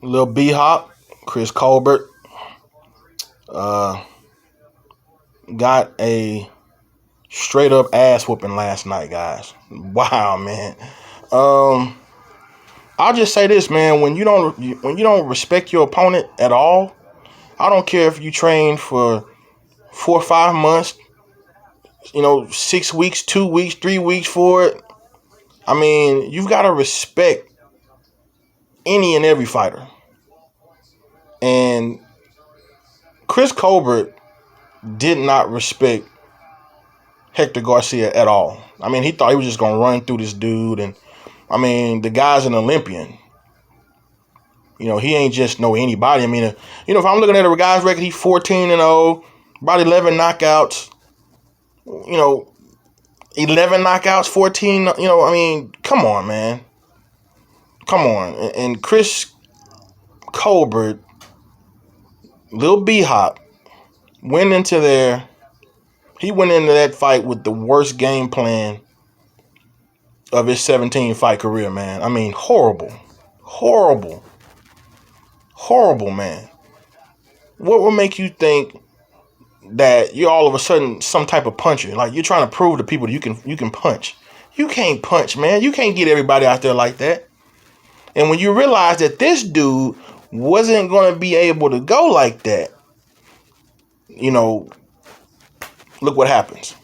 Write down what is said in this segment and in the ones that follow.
Lil Bhop, Chris Colbert, uh, got a straight up ass whooping last night, guys. Wow, man. Um, I'll just say this, man. When you don't respect your opponent at all, I don't care if you train for 4 or 5 months, 6 weeks, 2 weeks, 3 weeks for it. I mean, you've got to respect any and every fighter. And Chris Colbert did not respect Hector Garcia at all. I mean, he thought he was just gonna run through this dude, and I mean, the guy's an Olympian. He ain't just know anybody. I mean, if I'm looking at a guy's record, he's 14-0, about 11 knockouts. You know, 11 knockouts, 14. I mean, come on, man, come on. And Chris Colbert, Lil B Hop, went into there. He went into that fight with the worst game plan of his 17 fight career, man. I mean, horrible, horrible, horrible, man. What would make you think that you're all of a sudden some type of puncher? Like you're trying to prove to people that you can punch. You can't punch, man. You can't get everybody out there like that. And when you realize that this dude wasn't going to be able to go like that, look what happens.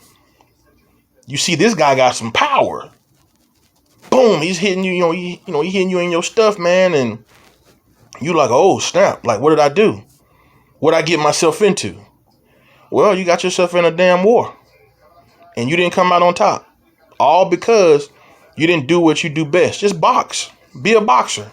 You see, this guy got some power. Boom, he's hitting you. He hitting you in your stuff, man, and you like, oh snap! Like, what did I do? What did I get myself into? Well, you got yourself in a damn war, and you didn't come out on top. All because you didn't do what you do best. Just box. Be a boxer.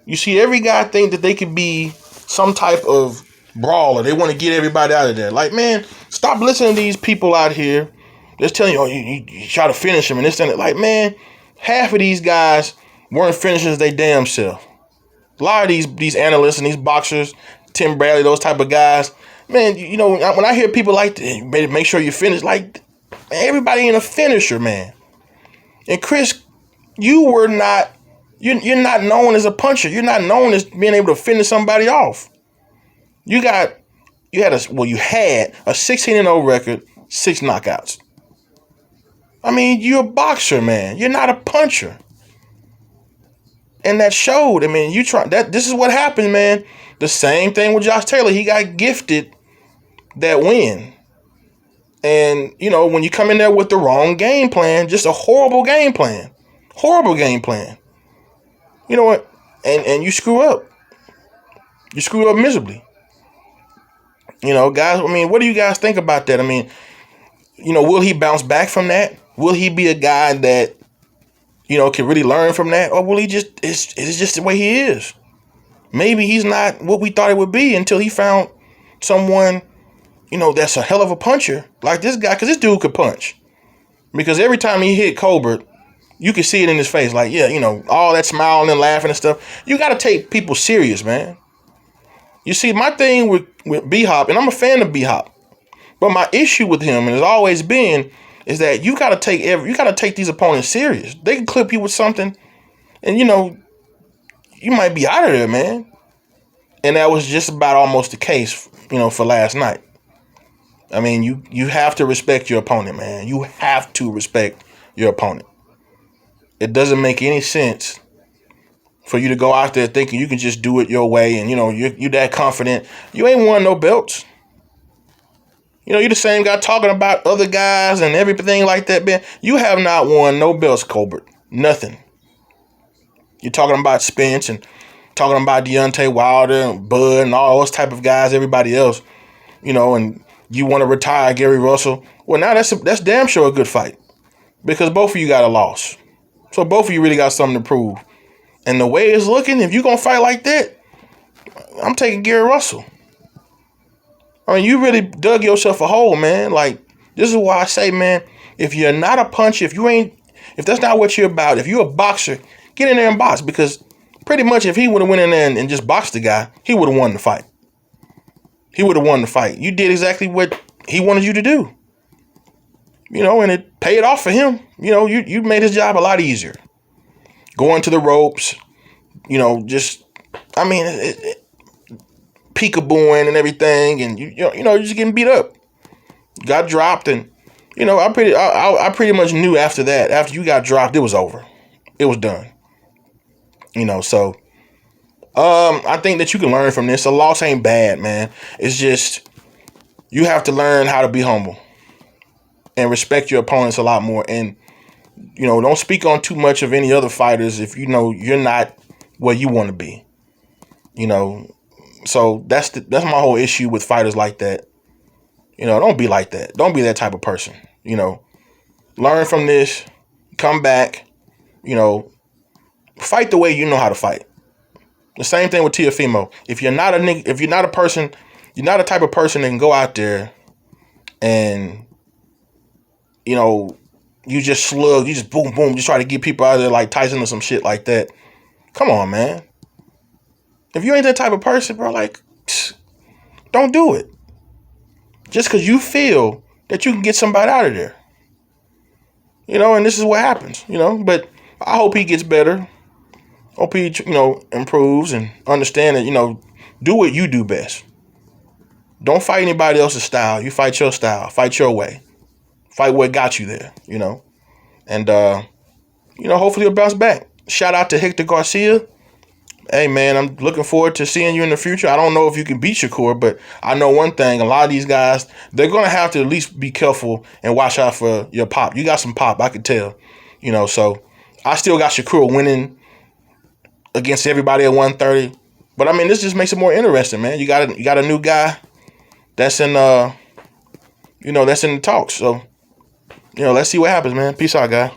You see, every guy think that they could be some type of brawler. They want to get everybody out of there. Like, man, stop listening to these people out here that's telling you, oh, you try to finish them and this and that. Like, man, half of these guys weren't finishers they damn self. A lot of these analysts and these boxers, Tim Bradley, those type of guys, man, when I hear people like, you better make sure you finish, like, man, everybody ain't a finisher, man. And Chris, you're not known as a puncher. You're not known as being able to finish somebody off. You had a 16-0 record, 6 knockouts. I mean, you're a boxer, man. You're not a puncher. And that showed. I mean, this is what happened, man. The same thing with Josh Taylor. He got gifted that win. And, when you come in there with the wrong game plan, just a horrible game plan. Horrible game plan. You know what? And you screw up. You screw up miserably. Guys, I mean, what do you guys think about that? I mean, will he bounce back from that? Will he be a guy that, can really learn from that? Or will he it's just the way he is? Maybe he's not what we thought it would be until he found someone, that's a hell of a puncher like this guy. Because this dude could punch. Because every time he hit Colbert, you could see it in his face. Like, yeah, all that smiling and laughing and stuff. You got to take people serious, man. You see, my thing with B-Hop, and I'm a fan of B-Hop, but my issue with him, and has always been, is that you gotta take these opponents serious. They can clip you with something, and you might be out of there, man. And that was just about almost the case, for last night. I mean, you have to respect your opponent, man. You have to respect your opponent. It doesn't make any sense for you to go out there thinking you can just do it your way, and you're that confident. You ain't won no belts. You're the same guy talking about other guys and everything like that, man. You have not won no belts, Colbert. Nothing. You're talking about Spence and talking about Deontay Wilder and Bud and all those type of guys, everybody else, and you want to retire Gary Russell. Well, now that's damn sure a good fight, because both of you got a loss. So both of you really got something to prove. And the way it's looking, if you're going to fight like that, I'm taking Gary Russell. I mean, you really dug yourself a hole, man. Like, this is why I say, man, if you're not a puncher, if that's not what you're about, if you're a boxer, get in there and box. Because pretty much if he would have went in there and just boxed the guy, he would have won the fight. He would have won the fight. You did exactly what he wanted you to do. And it paid off for him. You made his job a lot easier. Going to the ropes, Just I mean, peekabooing and everything, and you're just getting beat up. Got dropped, and I pretty much knew after that. After you got dropped, it was over. It was done. So I think that you can learn from this. A loss ain't bad, man. It's just you have to learn how to be humble and respect your opponents a lot more. And don't speak on too much of any other fighters if you're not where you want to be. So that's my whole issue with fighters like that. Don't be like that. Don't be that type of person. Learn from this. Come back. Fight the way you know how to fight. The same thing with Teofimo. If you're not a person, you're not a type of person that can go out there and you just slug, you just boom boom, just try to get people out there like Tyson or some shit like that. Come on, man. If you ain't that type of person, bro, like, don't do it. Just because you feel that you can get somebody out of there. And this is what happens, But I hope he gets better. Hope he, improves and understand that, do what you do best. Don't fight anybody else's style. You fight your style. Fight your way. Fight what got you there, And, hopefully he'll bounce back. Shout out to Hector Garcia. Hey, man, I'm looking forward to seeing you in the future. I don't know if you can beat Shakur, but I know one thing. A lot of these guys, they're going to have to at least be careful and watch out for your pop. You got some pop, I can tell. So I still got Shakur winning against everybody at 130. But, I mean, this just makes it more interesting, man. You got a new guy that's in, that's in the talks. So, let's see what happens, man. Peace out, guy.